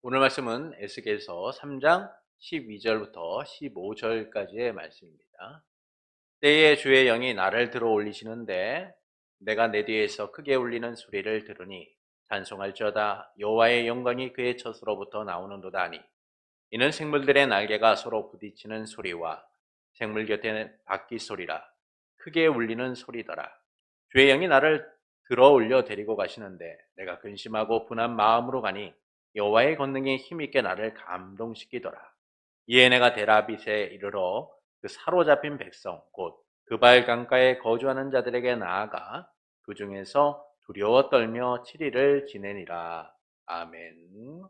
오늘 말씀은 에스겔서 3장 12절부터 15절까지의 말씀입니다. 때에 주의 영이 나를 들어 올리시는데 내가 내 뒤에서 크게 울리는 소리를 들으니 찬송할지어다 여호와의 영광이 그의 젖으로부터 나오는도다 하니 이는 생물들의 날개가 서로 부딪히는 소리와 생물 곁에 바퀴 소리라 크게 울리는 소리더라. 주의 영이 나를 들어 올려 데리고 가시는데 내가 근심하고 분한 마음으로 가니 여호와의 권능이 힘있게 나를 감동시키더라. 이에 내가 데라빗에 이르러 그 사로잡힌 백성 곧 그발 강가에 거주하는 자들에게 나아가 그 중에서 두려워 떨며 7일을 지내니라. 아멘.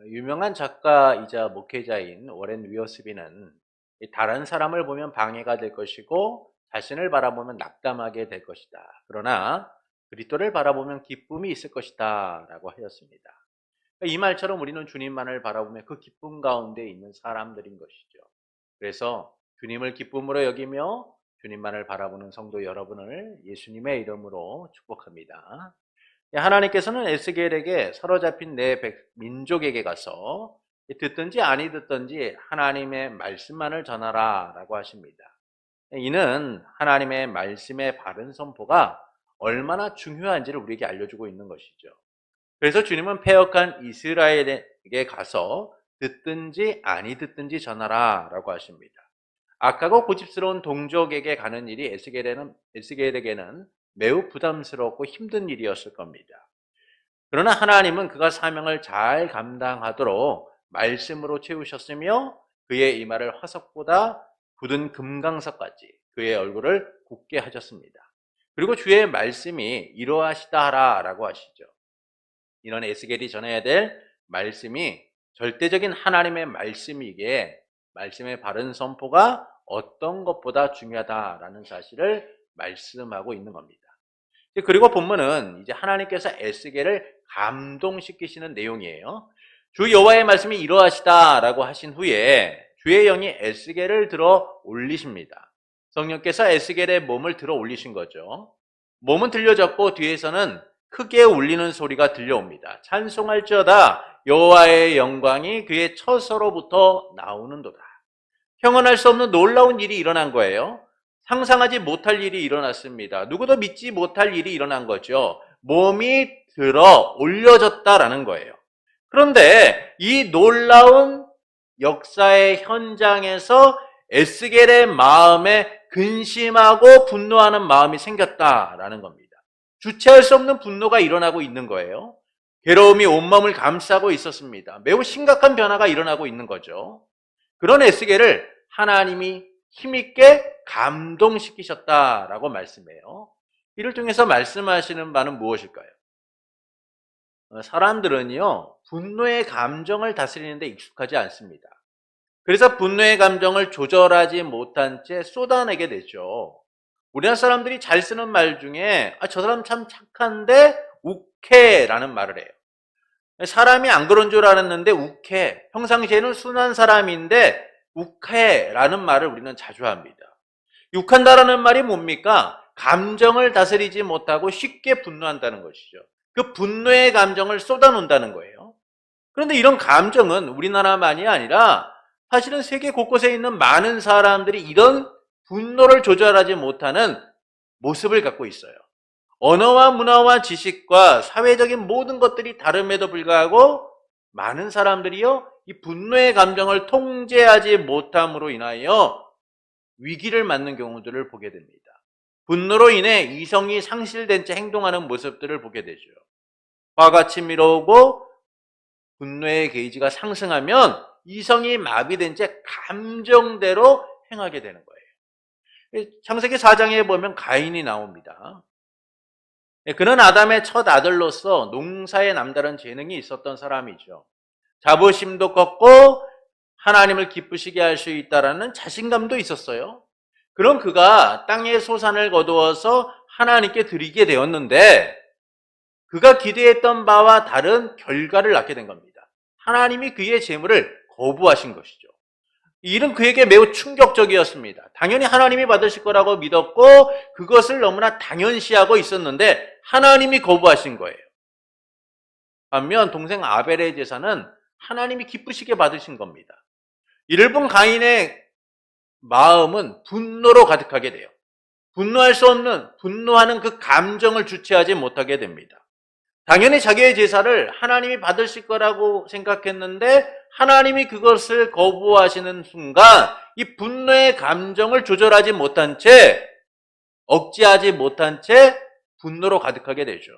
유명한 작가이자 목회자인 워렌 위어스비는 다른 사람을 보면 방해가 될 것이고 자신을 바라보면 낙담하게 될 것이다. 그러나 그리스도를 바라보면 기쁨이 있을 것이다 라고 하였습니다. 이 말처럼 우리는 주님만을 바라보며 그 기쁨 가운데 있는 사람들인 것이죠. 그래서 주님을 기쁨으로 여기며 주님만을 바라보는 성도 여러분을 예수님의 이름으로 축복합니다. 하나님께서는 에스겔에게 사로잡힌 내 민족에게 가서 듣든지 아니 듣든지 하나님의 말씀만을 전하라 라고 하십니다. 이는 하나님의 말씀의 바른 선포가 얼마나 중요한지를 우리에게 알려주고 있는 것이죠. 그래서 주님은 패역한 이스라엘에게 가서 듣든지 아니 듣든지 전하라 라고 하십니다. 악하고 고집스러운 동족에게 가는 일이 에스겔에게는 매우 부담스럽고 힘든 일이었을 겁니다. 그러나 하나님은 그가 사명을 잘 감당하도록 말씀으로 채우셨으며 그의 이마를 화석보다 굳은 금강석까지 그의 얼굴을 굳게 하셨습니다. 그리고 주의 말씀이 이러하시다 하라라고 하시죠. 이런 에스겔이 전해야 될 말씀이 절대적인 하나님의 말씀이기에 말씀의 바른 선포가 어떤 것보다 중요하다라는 사실을 말씀하고 있는 겁니다. 그리고 본문은 이제 하나님께서 에스겔을 감동시키시는 내용이에요. 주 여호와의 말씀이 이러하시다라고 하신 후에 주의 영이 에스겔을 들어 올리십니다. 성령께서 에스겔의 몸을 들어 올리신 거죠. 몸은 들려졌고 뒤에서는 크게 울리는 소리가 들려옵니다. 찬송할지어다 여호와의 영광이 그의 처소로부터 나오는도다. 형언할 수 없는 놀라운 일이 일어난 거예요. 상상하지 못할 일이 일어났습니다. 누구도 믿지 못할 일이 일어난 거죠. 몸이 들어 올려졌다라는 거예요. 그런데 이 놀라운 역사의 현장에서 에스겔의 마음에 근심하고 분노하는 마음이 생겼다라는 겁니다. 주체할 수 없는 분노가 일어나고 있는 거예요. 괴로움이 온몸을 감싸고 있었습니다. 매우 심각한 변화가 일어나고 있는 거죠. 그런 에스겔을 하나님이 힘있게 감동시키셨다라고 말씀해요. 이를 통해서 말씀하시는 바는 무엇일까요? 사람들은요, 분노의 감정을 다스리는 데 익숙하지 않습니다. 그래서 분노의 감정을 조절하지 못한 채 쏟아내게 되죠. 우리나라 사람들이 잘 쓰는 말 중에 저 사람 참 착한데 욱해라는 말을 해요. 사람이 안 그런 줄 알았는데 욱해. 평상시에는 순한 사람인데 욱해라는 말을 우리는 자주 합니다. 욱한다라는 말이 뭡니까? 감정을 다스리지 못하고 쉽게 분노한다는 것이죠. 그 분노의 감정을 쏟아놓는다는 거예요. 그런데 이런 감정은 우리나라만이 아니라 사실은 세계 곳곳에 있는 많은 사람들이 이런 분노를 조절하지 못하는 모습을 갖고 있어요. 언어와 문화와 지식과 사회적인 모든 것들이 다름에도 불구하고 많은 사람들이요, 이 분노의 감정을 통제하지 못함으로 인하여 위기를 맞는 경우들을 보게 됩니다. 분노로 인해 이성이 상실된 채 행동하는 모습들을 보게 되죠. 화가 치밀어오고 분노의 게이지가 상승하면 이성이 마비된 채 감정대로 행하게 되는 거예요. 창세기 4장에 보면 가인이 나옵니다. 그는 아담의 첫 아들로서 농사에 남다른 재능이 있었던 사람이죠. 자부심도 컸고 하나님을 기쁘시게 할 수 있다라는 자신감도 있었어요. 그럼 그가 땅의 소산을 거두어서 하나님께 드리게 되었는데 그가 기대했던 바와 다른 결과를 낳게 된 겁니다. 하나님이 그의 재물을 거부하신 것이죠. 이 일은 그에게 매우 충격적이었습니다. 당연히 하나님이 받으실 거라고 믿었고 그것을 너무나 당연시하고 있었는데 하나님이 거부하신 거예요. 반면 동생 아벨의 제사는 하나님이 기쁘시게 받으신 겁니다. 이를 본 가인의 마음은 분노로 가득하게 돼요. 분노할 수 없는, 분노하는 그 감정을 주체하지 못하게 됩니다. 당연히 자기의 제사를 하나님이 받으실 거라고 생각했는데 하나님이 그것을 거부하시는 순간 이 분노의 감정을 조절하지 못한 채, 억제하지 못한 채 분노로 가득하게 되죠.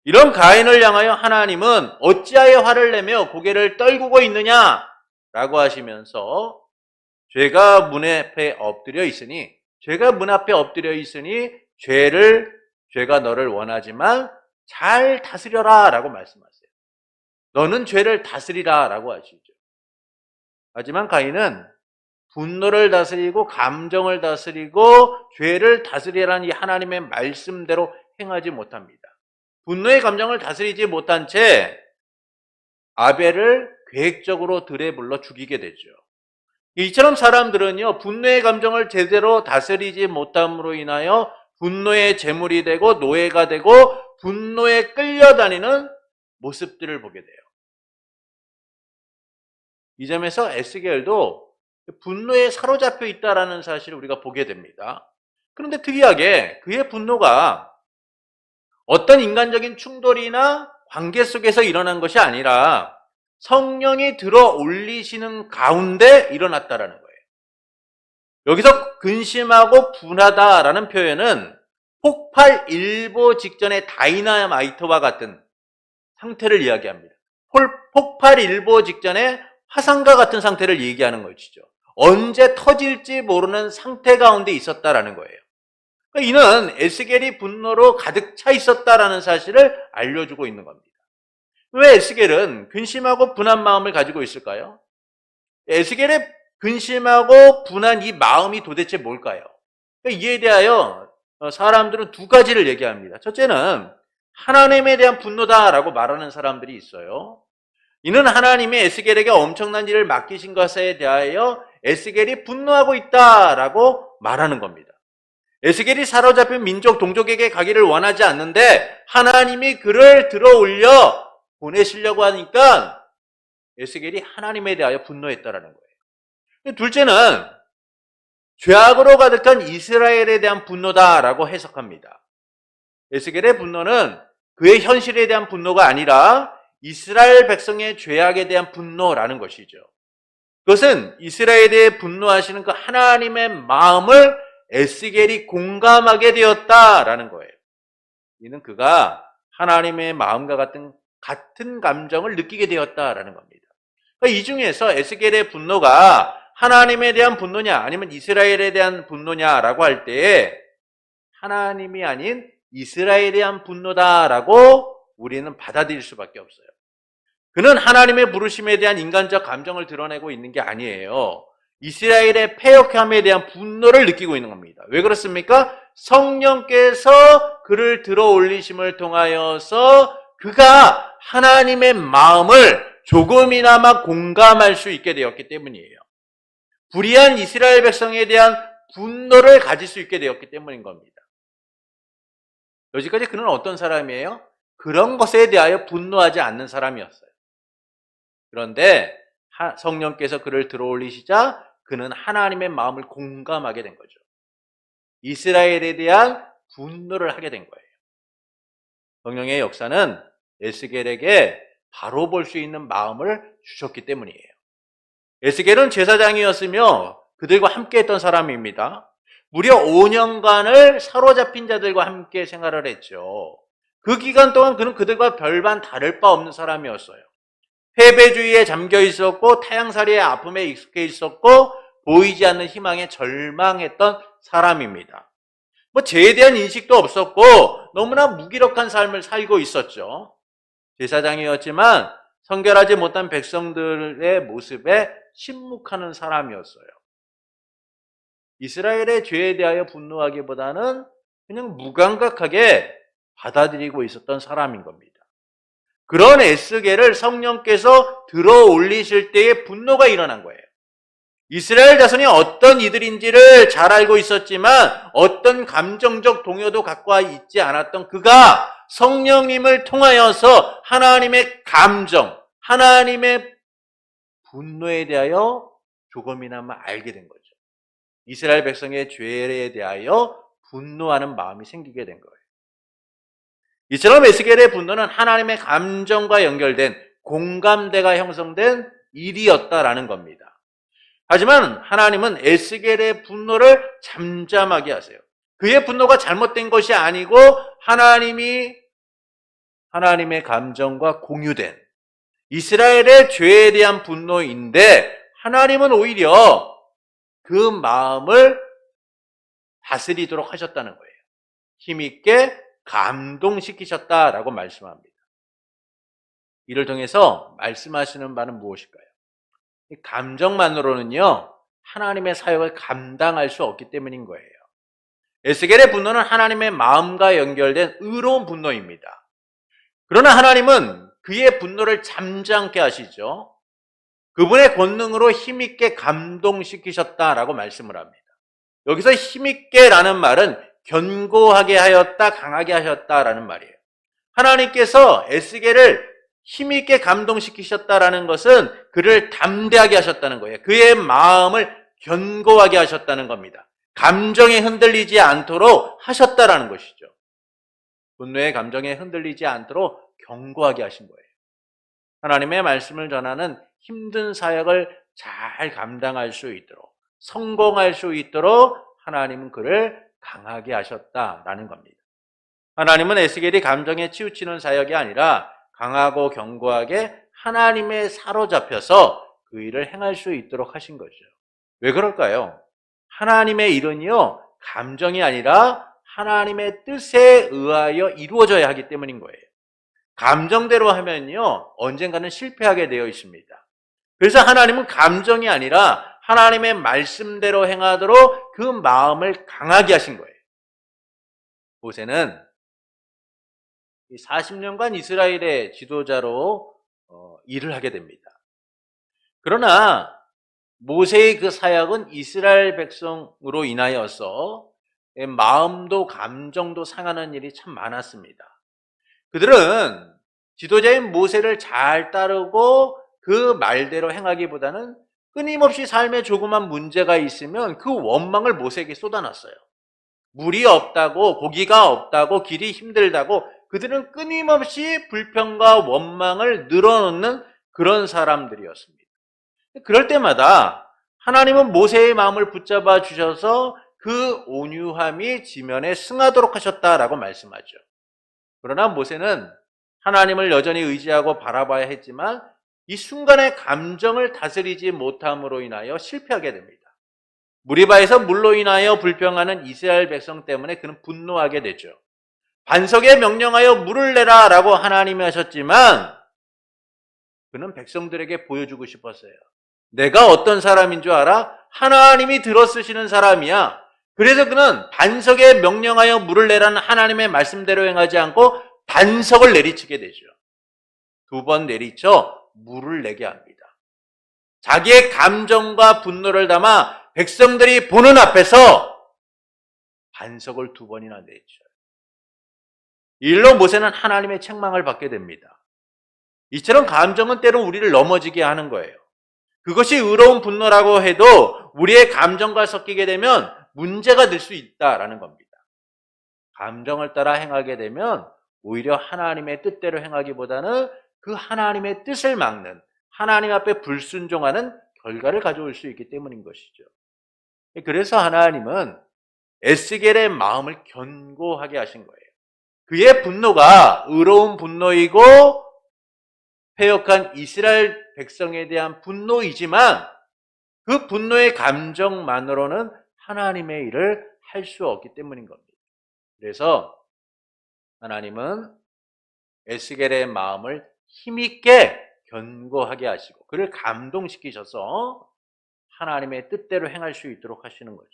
이런 가인을 향하여 하나님은 어찌하여 화를 내며 고개를 떨구고 있느냐라고 하시면서 죄가 문 앞에 엎드려 있으니 죄가 너를 원하지만 잘 다스려라 라고 말씀하세요. 너는 죄를 다스리라 라고 하시죠. 하지만 가인은 분노를 다스리고 감정을 다스리고 죄를 다스리라는 이 하나님의 말씀대로 행하지 못합니다. 분노의 감정을 다스리지 못한 채 아벨을 계획적으로 들에 불러 죽이게 되죠. 이처럼 사람들은요, 분노의 감정을 제대로 다스리지 못함으로 인하여 분노의 제물이 되고 노예가 되고 분노에 끌려다니는 모습들을 보게 돼요. 이 점에서 에스겔도 분노에 사로잡혀 있다라는 사실을 우리가 보게 됩니다. 그런데 특이하게 그의 분노가 어떤 인간적인 충돌이나 관계 속에서 일어난 것이 아니라 성령이 들어 올리시는 가운데 일어났다라는 거예요. 여기서 근심하고 분하다라는 표현은 폭발 일보 직전의 다이나마이트와 같은 상태를 이야기합니다. 폭발 일보 직전에 화산과 같은 상태를 얘기하는 것이죠. 언제 터질지 모르는 상태 가운데 있었다라는 거예요. 이는 에스겔이 분노로 가득 차 있었다라는 사실을 알려주고 있는 겁니다. 왜 에스겔은 근심하고 분한 마음을 가지고 있을까요? 에스겔의 근심하고 분한 이 마음이 도대체 뭘까요? 이에 대하여 사람들은 두 가지를 얘기합니다. 첫째는 하나님에 대한 분노다라고 말하는 사람들이 있어요. 이는 하나님이 에스겔에게 엄청난 일을 맡기신 것에 대하여 에스겔이 분노하고 있다라고 말하는 겁니다. 에스겔이 사로잡힌 민족 동족에게 가기를 원하지 않는데 하나님이 그를 들어 올려 보내시려고 하니까 에스겔이 하나님에 대하여 분노했다라는 거예요. 둘째는 죄악으로 가득한 이스라엘에 대한 분노다라고 해석합니다. 에스겔의 분노는 그의 현실에 대한 분노가 아니라 이스라엘 백성의 죄악에 대한 분노라는 것이죠. 그것은 이스라엘에 대해 분노하시는 그 하나님의 마음을 에스겔이 공감하게 되었다라는 거예요. 이는 그가 하나님의 마음과 같은 감정을 느끼게 되었다라는 겁니다. 그러니까 이 중에서 에스겔의 분노가 하나님에 대한 분노냐 아니면 이스라엘에 대한 분노냐라고 할 때에 하나님이 아닌 이스라엘에 대한 분노다라고 우리는 받아들일 수밖에 없어요. 그는 하나님의 부르심에 대한 인간적 감정을 드러내고 있는 게 아니에요. 이스라엘의 패역함에 대한 분노를 느끼고 있는 겁니다. 왜 그렇습니까? 성령께서 그를 들어 올리심을 통하여서 그가 하나님의 마음을 조금이나마 공감할 수 있게 되었기 때문이에요. 불의한 이스라엘 백성에 대한 분노를 가질 수 있게 되었기 때문인 겁니다. 여지까지 그는 어떤 사람이에요? 그런 것에 대하여 분노하지 않는 사람이었어요. 그런데 성령께서 그를 들어 올리시자 그는 하나님의 마음을 공감하게 된 거죠. 이스라엘에 대한 분노를 하게 된 거예요. 성령의 역사는 에스겔에게 바로 볼 수 있는 마음을 주셨기 때문이에요. 에스겔은 제사장이었으며 그들과 함께 했던 사람입니다. 무려 5년간을 사로잡힌 자들과 함께 생활을 했죠. 그 기간 동안 그는 그들과 별반 다를 바 없는 사람이었어요. 패배주의에 잠겨 있었고 타향살이의 아픔에 익숙해 있었고 보이지 않는 희망에 절망했던 사람입니다. 죄에 대한 인식도 없었고 너무나 무기력한 삶을 살고 있었죠. 제사장이었지만 성결하지 못한 백성들의 모습에 침묵하는 사람이었어요. 이스라엘의 죄에 대하여 분노하기보다는 그냥 무감각하게 받아들이고 있었던 사람인 겁니다. 그런 에스겔을 성령께서 들어 올리실 때에 분노가 일어난 거예요. 이스라엘 자손이 어떤 이들인지를 잘 알고 있었지만 어떤 감정적 동요도 갖고 있지 않았던 그가 성령님을 통하여서 하나님의 감정, 하나님의 분노에 대하여 조금이나마 알게 된 거죠. 이스라엘 백성의 죄에 대하여 분노하는 마음이 생기게 된 거예요. 이처럼 에스겔의 분노는 하나님의 감정과 연결된 공감대가 형성된 일이었다라는 겁니다. 하지만 하나님은 에스겔의 분노를 잠잠하게 하세요. 그의 분노가 잘못된 것이 아니고 하나님의 감정과 공유된 이스라엘의 죄에 대한 분노인데 하나님은 오히려 그 마음을 다스리도록 하셨다는 거예요. 힘있게 감동시키셨다라고 말씀합니다. 이를 통해서 말씀하시는 바는 무엇일까요? 이 감정만으로는요, 하나님의 사역을 감당할 수 없기 때문인 거예요. 에스겔의 분노는 하나님의 마음과 연결된 의로운 분노입니다. 그러나 하나님은 그의 분노를 잠잠케 하시죠. 그분의 권능으로 힘있게 감동시키셨다라고 말씀을 합니다. 여기서 힘있게라는 말은 견고하게 하였다, 강하게 하셨다라는 말이에요. 하나님께서 에스겔을 힘있게 감동시키셨다라는 것은 그를 담대하게 하셨다는 거예요. 그의 마음을 견고하게 하셨다는 겁니다. 감정에 흔들리지 않도록 하셨다라는 것이죠. 분노의 감정에 흔들리지 않도록 견고하게 하신 거예요. 하나님의 말씀을 전하는 힘든 사역을 잘 감당할 수 있도록, 성공할 수 있도록 하나님은 그를 강하게 하셨다라는 겁니다. 하나님은 에스겔이 감정에 치우치는 사역이 아니라 강하고 견고하게 하나님에 사로잡혀서 그 일을 행할 수 있도록 하신 거죠. 왜 그럴까요? 하나님의 일은요, 감정이 아니라 하나님의 뜻에 의하여 이루어져야 하기 때문인 거예요. 감정대로 하면요, 언젠가는 실패하게 되어 있습니다. 그래서 하나님은 감정이 아니라 하나님의 말씀대로 행하도록 그 마음을 강하게 하신 거예요. 모세는 40년간 이스라엘의 지도자로 일을 하게 됩니다. 그러나 모세의 그 사역은 이스라엘 백성으로 인하여서 마음도 감정도 상하는 일이 참 많았습니다. 그들은 지도자인 모세를 잘 따르고 그 말대로 행하기보다는 끊임없이 삶에 조그만 문제가 있으면 그 원망을 모세에게 쏟아놨어요. 물이 없다고, 고기가 없다고, 길이 힘들다고 그들은 끊임없이 불평과 원망을 늘어놓는 그런 사람들이었습니다. 그럴 때마다 하나님은 모세의 마음을 붙잡아 주셔서 그 온유함이 지면에 승하도록 하셨다라고 말씀하죠. 그러나 모세는 하나님을 여전히 의지하고 바라봐야 했지만 이 순간의 감정을 다스리지 못함으로 인하여 실패하게 됩니다. 무리바에서 물로 인하여 불평하는 이스라엘 백성 때문에 그는 분노하게 되죠. 반석에 명령하여 물을 내라 라고 하나님이 하셨지만 그는 백성들에게 보여주고 싶었어요. 내가 어떤 사람인 줄 알아? 하나님이 들어쓰시는 사람이야. 그래서 그는 반석에 명령하여 물을 내라는 하나님의 말씀대로 행하지 않고 반석을 내리치게 되죠. 2번 내리쳐 물을 내게 합니다. 자기의 감정과 분노를 담아 백성들이 보는 앞에서 반석을 2번이나 내리쳐요. 일로 모세는 하나님의 책망을 받게 됩니다. 이처럼 감정은 때로 우리를 넘어지게 하는 거예요. 그것이 의로운 분노라고 해도 우리의 감정과 섞이게 되면 문제가 될 수 있다라는 겁니다. 감정을 따라 행하게 되면 오히려 하나님의 뜻대로 행하기보다는 그 하나님의 뜻을 막는, 하나님 앞에 불순종하는 결과를 가져올 수 있기 때문인 것이죠. 그래서 하나님은 에스겔의 마음을 견고하게 하신 거예요. 그의 분노가 의로운 분노이고 패역한 이스라엘 백성에 대한 분노이지만 그 분노의 감정만으로는 하나님의 일을 할 수 없기 때문인 겁니다. 그래서 하나님은 에스겔의 마음을 힘있게 견고하게 하시고 그를 감동시키셔서 하나님의 뜻대로 행할 수 있도록 하시는 거죠.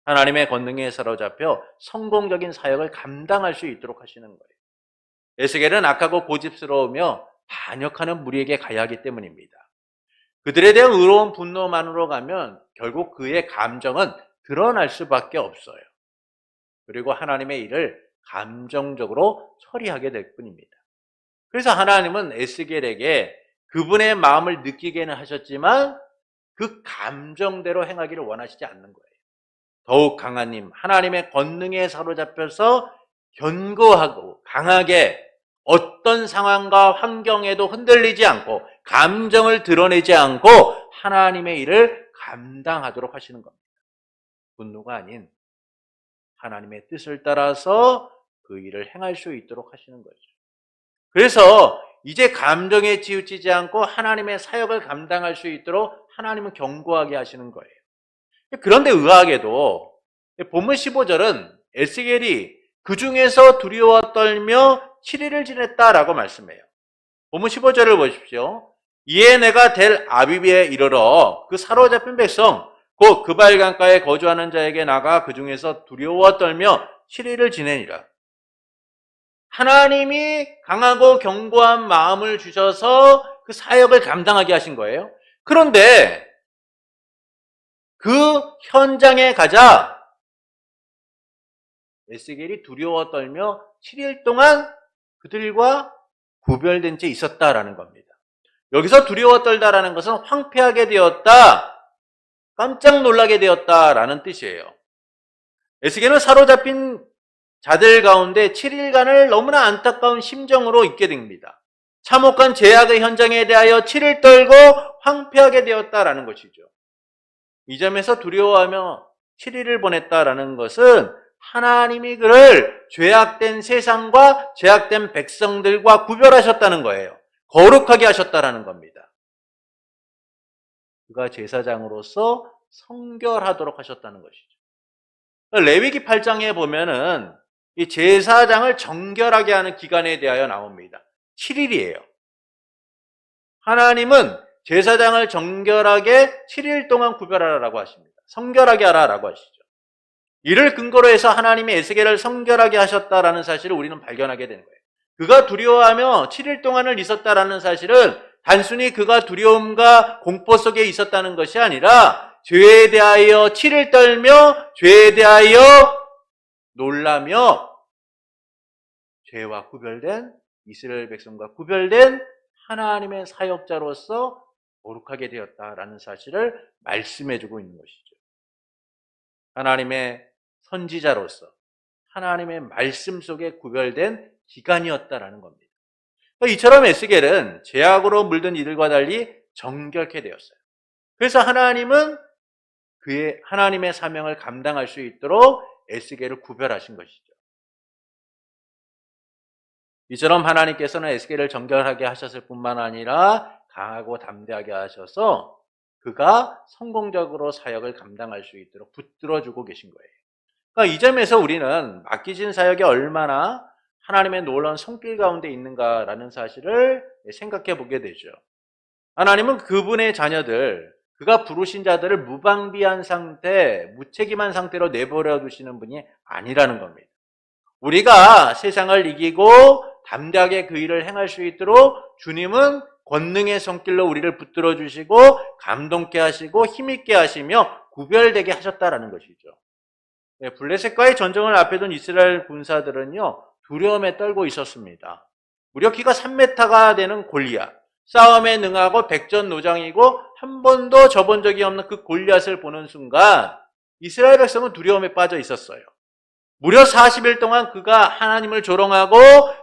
하나님의 권능에 사로잡혀 성공적인 사역을 감당할 수 있도록 하시는 거예요. 에스겔은 악하고 고집스러우며 반역하는 무리에게 가야 하기 때문입니다. 그들에 대한 의로운 분노만으로 가면 결국 그의 감정은 드러날 수밖에 없어요. 그리고 하나님의 일을 감정적으로 처리하게 될 뿐입니다. 그래서 하나님은 에스겔에게 그분의 마음을 느끼게는 하셨지만 그 감정대로 행하기를 원하시지 않는 거예요. 더욱 강한 힘, 하나님의 권능에 사로잡혀서 견고하고 강하게 어떤 상황과 환경에도 흔들리지 않고 감정을 드러내지 않고 하나님의 일을 감당하도록 하시는 겁니다. 분노가 아닌 하나님의 뜻을 따라서 그 일을 행할 수 있도록 하시는 거죠. 그래서 이제 감정에 치우치지 않고 하나님의 사역을 감당할 수 있도록 하나님은 견고하게 하시는 거예요. 그런데 의아하게도 본문 15절은 에스겔이 그 중에서 두려워 떨며 7일을 지냈다라고 말씀해요. 본문 15절을 보십시오. 이에 내가 델 아비비에 이르러 그 사로잡힌 백성 곧 그발 강가에 거주하는 자에게 나가 그 중에서 두려워 떨며 7일을 지내니라. 하나님이 강하고 견고한 마음을 주셔서 그 사역을 감당하게 하신 거예요. 그런데 그 현장에 가자 에스겔이 두려워 떨며 7일 동안 그들과 구별된 채 있었다라는 겁니다. 여기서 두려워 떨다라는 것은 황폐하게 되었다, 깜짝 놀라게 되었다라는 뜻이에요. 에스겔은 사로잡힌 자들 가운데 7일간을 너무나 안타까운 심정으로 있게 됩니다. 참혹한 제약의 현장에 대하여 7일 떨고 황폐하게 되었다라는 것이죠. 이 점에서 두려워하며 7일을 보냈다라는 것은 하나님이 그를 죄악된 세상과 죄악된 백성들과 구별하셨다는 거예요. 거룩하게 하셨다라는 겁니다. 그가 제사장으로서 성결하도록 하셨다는 것이죠. 레위기 8장에 보면은 이 제사장을 정결하게 하는 기간에 대하여 나옵니다. 7일이에요. 하나님은 제사장을 정결하게 7일 동안 구별하라고 하십니다. 성결하게 하라라고 하시죠. 이를 근거로 해서 하나님이 에스겔을 성결하게 하셨다라는 사실을 우리는 발견하게 되는 거예요. 그가 두려워하며 7일 동안을 있었다라는 사실은 단순히 그가 두려움과 공포 속에 있었다는 것이 아니라 죄에 대하여 7일 떨며 죄에 대하여 놀라며 죄와 구별된 이스라엘 백성과 구별된 하나님의 사역자로서 거룩하게 되었다라는 사실을 말씀해주고 있는 것이죠. 하나님의 선지자로서 하나님의 말씀 속에 구별된 기간이었다라는 겁니다. 이처럼 에스겔은 죄악으로 물든 이들과 달리 정결케 되었어요. 그래서 하나님은 그의 하나님의 사명을 감당할 수 있도록 에스겔을 구별하신 것이죠. 이처럼 하나님께서는 에스겔을 정결하게 하셨을 뿐만 아니라 강하고 담대하게 하셔서 그가 성공적으로 사역을 감당할 수 있도록 붙들어주고 계신 거예요. 그러니까 이 점에서 우리는 맡기신 사역이 얼마나 하나님의 놀라운 손길 가운데 있는가라는 사실을 생각해 보게 되죠. 하나님은 그분의 자녀들, 그가 부르신 자들을 무방비한 상태, 무책임한 상태로 내버려 두시는 분이 아니라는 겁니다. 우리가 세상을 이기고 담대하게 그 일을 행할 수 있도록 주님은 권능의 손길로 우리를 붙들어 주시고 감동케 하시고 힘있게 하시며 구별되게 하셨다라는 것이죠. 블레셋과의 전쟁을 앞에 둔 이스라엘 군사들은요, 두려움에 떨고 있었습니다. 무려 키가 3m가 되는 골리앗, 싸움에 능하고 백전노장이고 한 번도 져본 적이 없는 그 골리앗을 보는 순간 이스라엘 백성은 두려움에 빠져 있었어요. 무려 40일 동안 그가 하나님을 조롱하고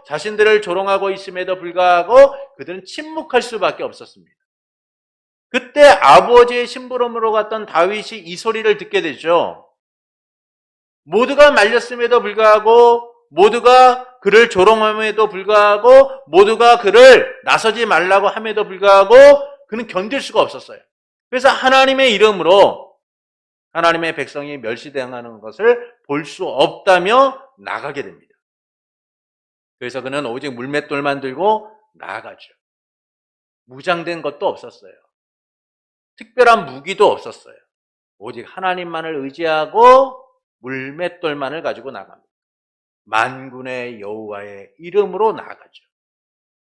자신들을 조롱하고 있음에도 불구하고 그들은 침묵할 수밖에 없었습니다. 그때 아버지의 심부름으로 갔던 다윗이 이 소리를 듣게 되죠. 모두가 말렸음에도 불구하고, 모두가 그를 조롱함에도 불구하고, 모두가 그를 나서지 말라고 함에도 불구하고 그는 견딜 수가 없었어요. 그래서 하나님의 이름으로 하나님의 백성이 멸시당하는 것을 볼 수 없다며 나가게 됩니다. 그래서 그는 오직 물맷돌만 들고 나아가죠. 무장된 것도 없었어요. 특별한 무기도 없었어요. 오직 하나님만을 의지하고 물맷돌만을 가지고 나갑니다. 만군의 여호와의 이름으로 나아가죠.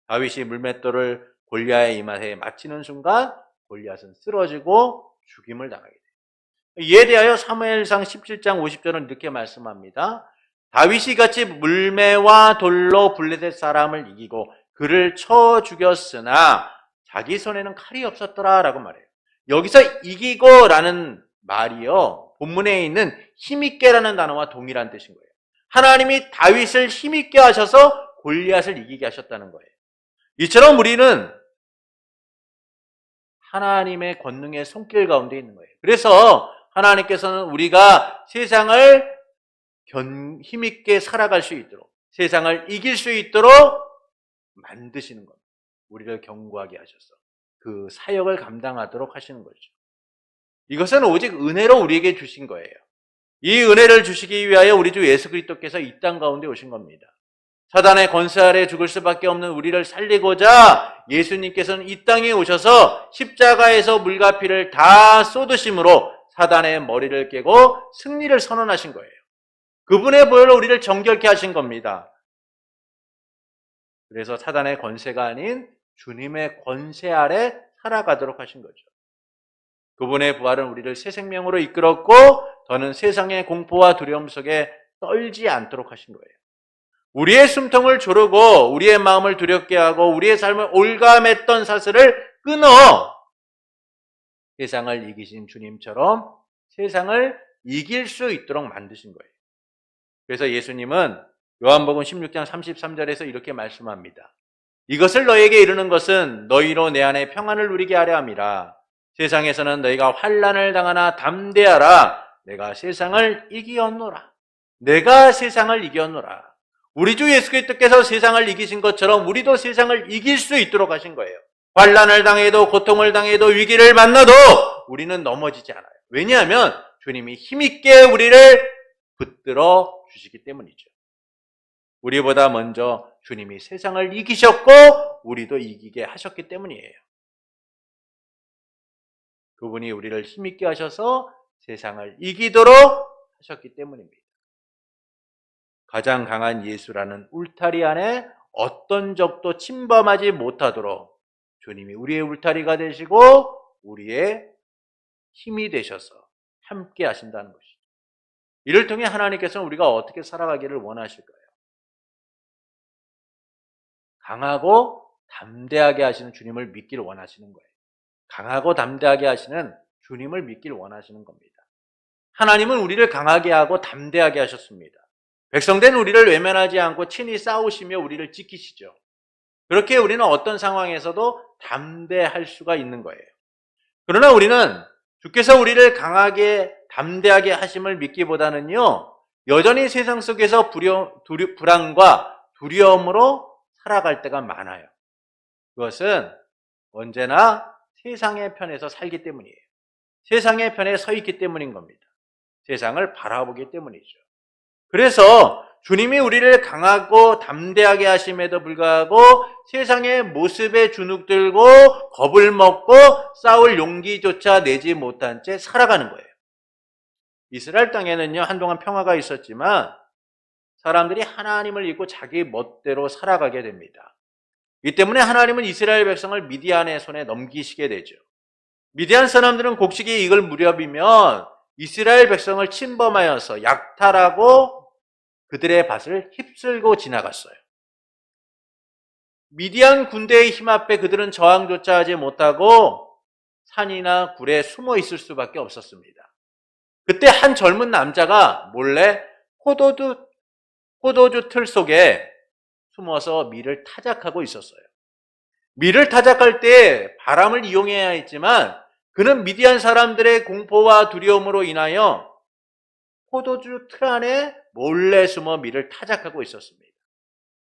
다윗이 물맷돌을 골리앗의 이마에 맞히는 순간 골리앗은 쓰러지고 죽임을 당하게 돼요. 이에 대하여 사무엘상 17장 50절은 이렇게 말씀합니다. 다윗이 같이 물매와 돌로 블레셋 사람을 이기고 그를 쳐 죽였으나 자기 손에는 칼이 없었더라라고 말해요. 여기서 이기고라는 말이요, 본문에 있는 힘있게라는 단어와 동일한 뜻인 거예요. 하나님이 다윗을 힘있게 하셔서 골리앗을 이기게 하셨다는 거예요. 이처럼 우리는 하나님의 권능의 손길 가운데 있는 거예요. 그래서 하나님께서는 우리가 세상을 힘있게 살아갈 수 있도록, 세상을 이길 수 있도록 만드시는 겁니다. 우리를 견고하게 하셔서 그 사역을 감당하도록 하시는 거죠. 이것은 오직 은혜로 우리에게 주신 거예요. 이 은혜를 주시기 위하여 우리 주 예수 그리스도께서 이 땅 가운데 오신 겁니다. 사단의 권세 아래 죽을 수밖에 없는 우리를 살리고자 예수님께서는 이 땅에 오셔서 십자가에서 물과 피를 다 쏟으심으로 사단의 머리를 깨고 승리를 선언하신 거예요. 그분의 보혈로 우리를 정결케 하신 겁니다. 그래서 사단의 권세가 아닌 주님의 권세 아래 살아가도록 하신 거죠. 그분의 부활은 우리를 새 생명으로 이끌었고 더는 세상의 공포와 두려움 속에 떨지 않도록 하신 거예요. 우리의 숨통을 조르고 우리의 마음을 두렵게 하고 우리의 삶을 올감했던 사슬을 끊어 세상을 이기신 주님처럼 세상을 이길 수 있도록 만드신 거예요. 그래서 예수님은 요한복음 16장 33절에서 이렇게 말씀합니다. 이것을 너에게 이르는 것은 너희로 내 안에 평안을 누리게 하려 함이라. 세상에서는 너희가 환난을 당하나 담대하라. 내가 세상을 이기었노라. 내가 세상을 이겼노라. 우리 주 예수 그리스도께서 세상을 이기신 것처럼 우리도 세상을 이길 수 있도록 하신 거예요. 환난을 당해도 고통을 당해도 위기를 만나도 우리는 넘어지지 않아요. 왜냐하면 주님이 힘있게 우리를 붙들어 주시기 때문이죠. 우리보다 먼저 주님이 세상을 이기셨고 우리도 이기게 하셨기 때문이에요. 그분이 우리를 힘있게 하셔서 세상을 이기도록 하셨기 때문입니다. 가장 강한 예수라는 울타리 안에 어떤 적도 침범하지 못하도록 주님이 우리의 울타리가 되시고 우리의 힘이 되셔서 함께 하신다는 것이죠. 이를 통해 하나님께서는 우리가 어떻게 살아가기를 원하실까요? 강하고 담대하게 하시는 주님을 믿기를 원하시는 거예요. 강하고 담대하게 하시는 주님을 믿기를 원하시는 겁니다. 하나님은 우리를 강하게 하고 담대하게 하셨습니다. 백성된 우리를 외면하지 않고 친히 싸우시며 우리를 지키시죠. 그렇게 우리는 어떤 상황에서도 담대할 수가 있는 거예요. 그러나 우리는 주께서 우리를 강하게 담대하게 하심을 믿기보다는요, 여전히 세상 속에서 불안과 두려움으로 살아갈 때가 많아요. 그것은 언제나 세상의 편에서 살기 때문이에요. 세상의 편에 서 있기 때문인 겁니다. 세상을 바라보기 때문이죠. 그래서 주님이 우리를 강하고 담대하게 하심에도 불구하고 세상의 모습에 주눅들고 겁을 먹고 싸울 용기조차 내지 못한 채 살아가는 거예요. 이스라엘 땅에는요, 한동안 평화가 있었지만 사람들이 하나님을 잊고 자기 멋대로 살아가게 됩니다. 이 때문에 하나님은 이스라엘 백성을 미디안의 손에 넘기시게 되죠. 미디안 사람들은 곡식이 익을 무렵이면 이스라엘 백성을 침범하여서 약탈하고 그들의 밭을 휩쓸고 지나갔어요. 미디안 군대의 힘 앞에 그들은 저항조차 하지 못하고 산이나 굴에 숨어 있을 수밖에 없었습니다. 그때 한 젊은 남자가 몰래 포도주 틀 속에 숨어서 밀을 타작하고 있었어요. 밀을 타작할 때 바람을 이용해야 했지만 그는 미디안 사람들의 공포와 두려움으로 인하여 포도주 틀 안에 몰래 숨어 밀을 타작하고 있었습니다.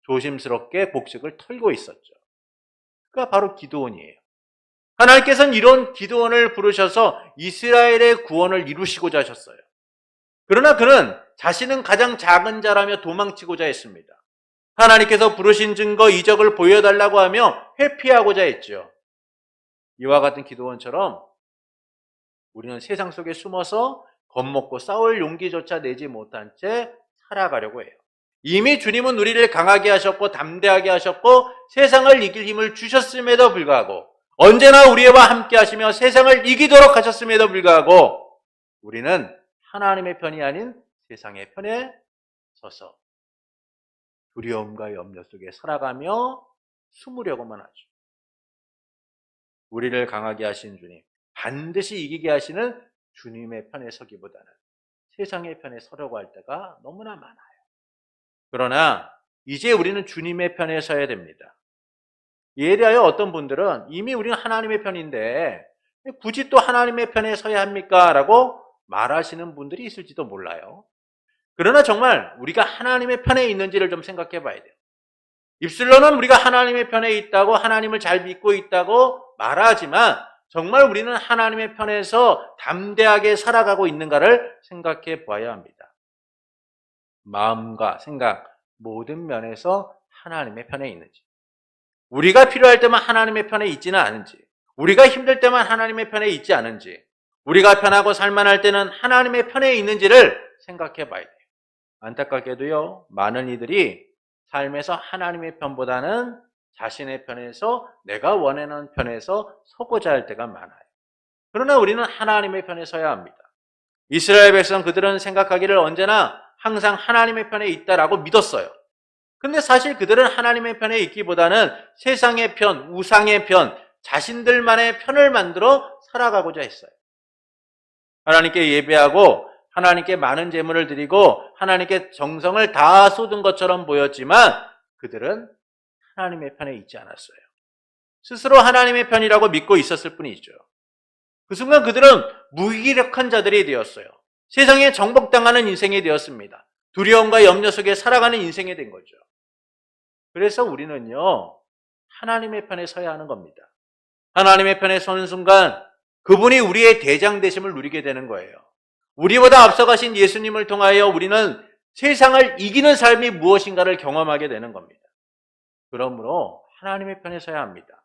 조심스럽게 곡식을 털고 있었죠. 그가 바로 기드온이에요. 하나님께서는 이런 기드온을 부르셔서 이스라엘의 구원을 이루시고자 하셨어요. 그러나 그는 자신은 가장 작은 자라며 도망치고자 했습니다. 하나님께서 부르신 증거, 이적을 보여달라고 하며 회피하고자 했죠. 이와 같은 기드온처럼 우리는 세상 속에 숨어서 겁먹고 싸울 용기조차 내지 못한 채 살아가려고 해요. 이미 주님은 우리를 강하게 하셨고 담대하게 하셨고 세상을 이길 힘을 주셨음에도 불구하고 언제나 우리와 함께 하시며 세상을 이기도록 하셨음에도 불구하고 우리는 하나님의 편이 아닌 세상의 편에 서서 두려움과 염려 속에 살아가며 숨으려고만 하죠. 우리를 강하게 하신 주님, 반드시 이기게 하시는 주님의 편에 서기보다는 세상의 편에 서려고 할 때가 너무나 많아요. 그러나 이제 우리는 주님의 편에 서야 됩니다. 예리하여 어떤 분들은 이미 우리는 하나님의 편인데 굳이 또 하나님의 편에 서야 합니까? 라고 말하시는 분들이 있을지도 몰라요. 그러나 정말 우리가 하나님의 편에 있는지를 좀 생각해 봐야 돼요. 입술로는 우리가 하나님의 편에 있다고, 하나님을 잘 믿고 있다고 말하지만 정말 우리는 하나님의 편에서 담대하게 살아가고 있는가를 생각해 봐야 합니다. 마음과 생각 모든 면에서 하나님의 편에 있는지, 우리가 필요할 때만 하나님의 편에 있지는 않은지, 우리가 힘들 때만 하나님의 편에 있지 않은지, 우리가 편하고 살만할 때는 하나님의 편에 있는지를 생각해 봐야 돼요. 안타깝게도요, 많은 이들이 삶에서 하나님의 편보다는 자신의 편에서, 내가 원하는 편에서 서고자 할 때가 많아요. 그러나 우리는 하나님의 편에 서야 합니다. 이스라엘 백성, 그들은 생각하기를 언제나 항상 하나님의 편에 있다라고 믿었어요. 근데 사실 그들은 하나님의 편에 있기보다는 세상의 편, 우상의 편, 자신들만의 편을 만들어 살아가고자 했어요. 하나님께 예배하고 하나님께 많은 제물을 드리고 하나님께 정성을 다 쏟은 것처럼 보였지만 그들은 하나님의 편에 있지 않았어요. 스스로 하나님의 편이라고 믿고 있었을 뿐이죠. 그 순간 그들은 무기력한 자들이 되었어요. 세상에 정복당하는 인생이 되었습니다. 두려움과 염려 속에 살아가는 인생이 된 거죠. 그래서 우리는요, 하나님의 편에 서야 하는 겁니다. 하나님의 편에 서는 순간 그분이 우리의 대장 되심을 누리게 되는 거예요. 우리보다 앞서가신 예수님을 통하여 우리는 세상을 이기는 삶이 무엇인가를 경험하게 되는 겁니다. 그러므로 하나님의 편에 서야 합니다.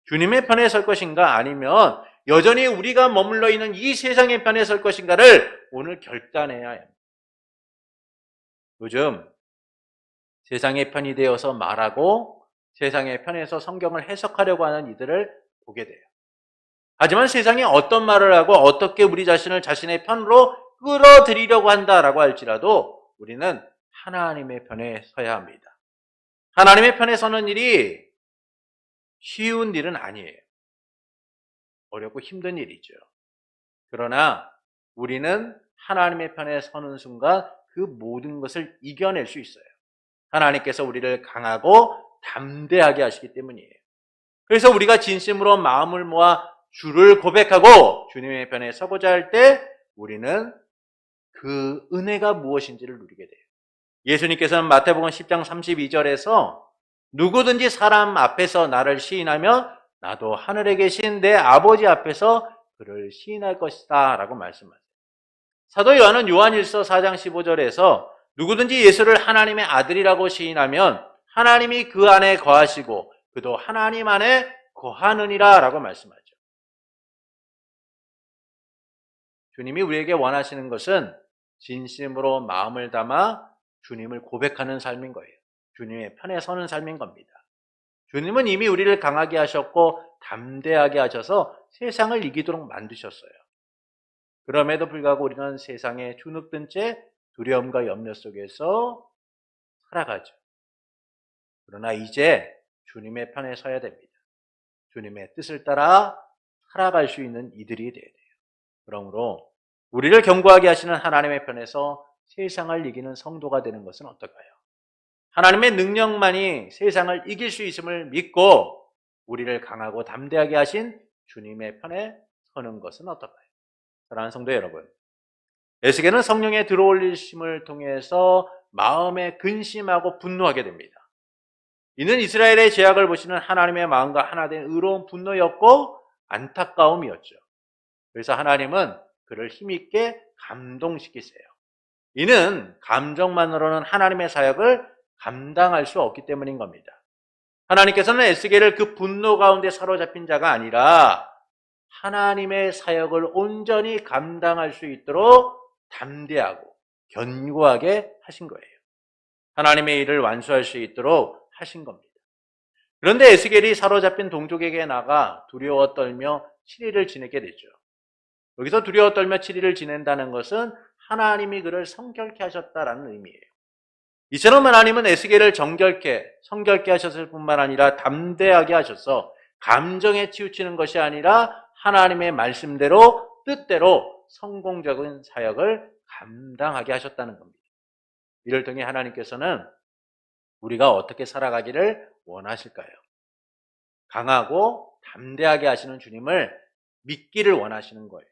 주님의 편에 설 것인가, 아니면 여전히 우리가 머물러 있는 이 세상의 편에 설 것인가를 오늘 결단해야 합니다. 요즘 세상의 편이 되어서 말하고 세상의 편에서 성경을 해석하려고 하는 이들을 보게 돼요. 하지만 세상이 어떤 말을 하고 어떻게 우리 자신을 자신의 편으로 끌어들이려고 한다라고 할지라도 우리는 하나님의 편에 서야 합니다. 하나님의 편에 서는 일이 쉬운 일은 아니에요. 어렵고 힘든 일이죠. 그러나 우리는 하나님의 편에 서는 순간 그 모든 것을 이겨낼 수 있어요. 하나님께서 우리를 강하고 담대하게 하시기 때문이에요. 그래서 우리가 진심으로 마음을 모아 주를 고백하고 주님의 편에 서고자 할 때 우리는 그 은혜가 무엇인지를 누리게 돼요. 예수님께서는 마태복음 10장 32절에서 누구든지 사람 앞에서 나를 시인하면 나도 하늘에 계신 내 아버지 앞에서 그를 시인할 것이다 라고 말씀하세요. 사도 요한은 요한일서 4장 15절에서 누구든지 예수를 하나님의 아들이라고 시인하면 하나님이 그 안에 거하시고 그도 하나님 안에 거하느니라 라고 말씀하죠. 주님이 우리에게 원하시는 것은 진심으로 마음을 담아 주님을 고백하는 삶인 거예요. 주님의 편에 서는 삶인 겁니다. 주님은 이미 우리를 강하게 하셨고 담대하게 하셔서 세상을 이기도록 만드셨어요. 그럼에도 불구하고 우리는 세상에 주눅든 채 두려움과 염려 속에서 살아가죠. 그러나 이제 주님의 편에 서야 됩니다. 주님의 뜻을 따라 살아갈 수 있는 이들이 돼야 돼요. 그러므로 우리를 견고하게 하시는 하나님의 편에서 세상을 이기는 성도가 되는 것은 어떨까요? 하나님의 능력만이 세상을 이길 수 있음을 믿고 우리를 강하고 담대하게 하신 주님의 편에 서는 것은 어떨까요? 사랑하는 성도 여러분, 에스겔은 성령의 들어올리심을 통해서 마음에 근심하고 분노하게 됩니다. 이는 이스라엘의 죄악을 보시는 하나님의 마음과 하나 된 의로운 분노였고 안타까움이었죠. 그래서 하나님은 그를 힘있게 감동시키세요. 이는 감정만으로는 하나님의 사역을 감당할 수 없기 때문인 겁니다. 하나님께서는 에스겔을 그 분노 가운데 사로잡힌 자가 아니라 하나님의 사역을 온전히 감당할 수 있도록 담대하고 견고하게 하신 거예요. 하나님의 일을 완수할 수 있도록 하신 겁니다. 그런데 에스겔이 사로잡힌 동족에게 나가 두려워 떨며 7일을 지내게 되죠. 여기서 두려워 떨며 7일을 지낸다는 것은 하나님이 그를 성결케 하셨다라는 의미예요. 이처럼 하나님은 에스겔을 성결케 하셨을 뿐만 아니라 담대하게 하셔서 감정에 치우치는 것이 아니라 하나님의 말씀대로 뜻대로 성공적인 사역을 감당하게 하셨다는 겁니다. 이를 통해 하나님께서는 우리가 어떻게 살아가기를 원하실까요? 강하고 담대하게 하시는 주님을 믿기를 원하시는 거예요.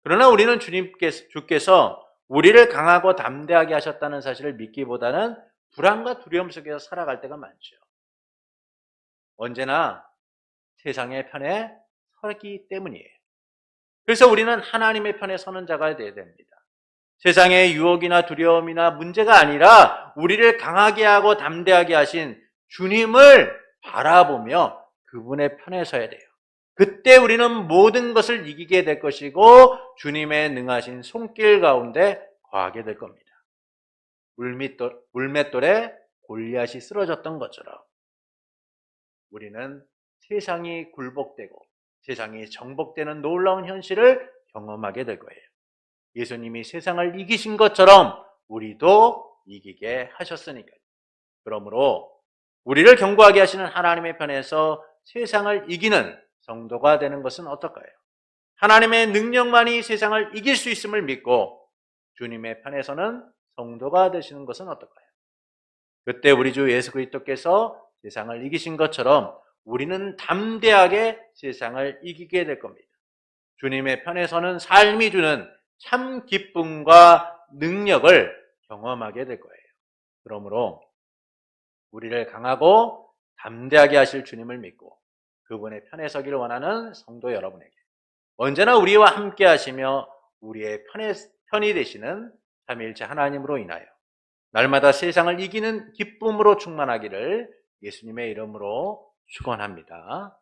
그러나 우리는 주께서 우리를 강하고 담대하게 하셨다는 사실을 믿기보다는 불안과 두려움 속에서 살아갈 때가 많죠. 언제나 세상의 편에 서기 때문이에요. 그래서 우리는 하나님의 편에 서는 자가 되어야 됩니다. 세상의 유혹이나 두려움이나 문제가 아니라 우리를 강하게 하고 담대하게 하신 주님을 바라보며 그분의 편에 서야 돼요. 그때 우리는 모든 것을 이기게 될 것이고 주님의 능하신 손길 가운데 거하게 될 겁니다. 물맷돌에 골리앗이 쓰러졌던 것처럼 우리는 세상이 굴복되고 세상이 정복되는 놀라운 현실을 경험하게 될 거예요. 예수님이 세상을 이기신 것처럼 우리도 이기게 하셨으니까요. 그러므로 우리를 견고하게 하시는 하나님의 편에서 세상을 이기는 성도가 되는 것은 어떨까요? 하나님의 능력만이 세상을 이길 수 있음을 믿고 주님의 편에서는 성도가 되시는 것은 어떨까요? 그때 우리 주 예수 그리스도께서 세상을 이기신 것처럼 우리는 담대하게 세상을 이기게 될 겁니다. 주님의 편에서는 삶이 주는 참 기쁨과 능력을 경험하게 될 거예요. 그러므로 우리를 강하고 담대하게 하실 주님을 믿고 그분의 편에 서기를 원하는 성도 여러분에게 언제나 우리와 함께 하시며 우리의 편이 되시는 삼위일체 하나님으로 인하여 날마다 세상을 이기는 기쁨으로 충만하기를 예수님의 이름으로 축원합니다.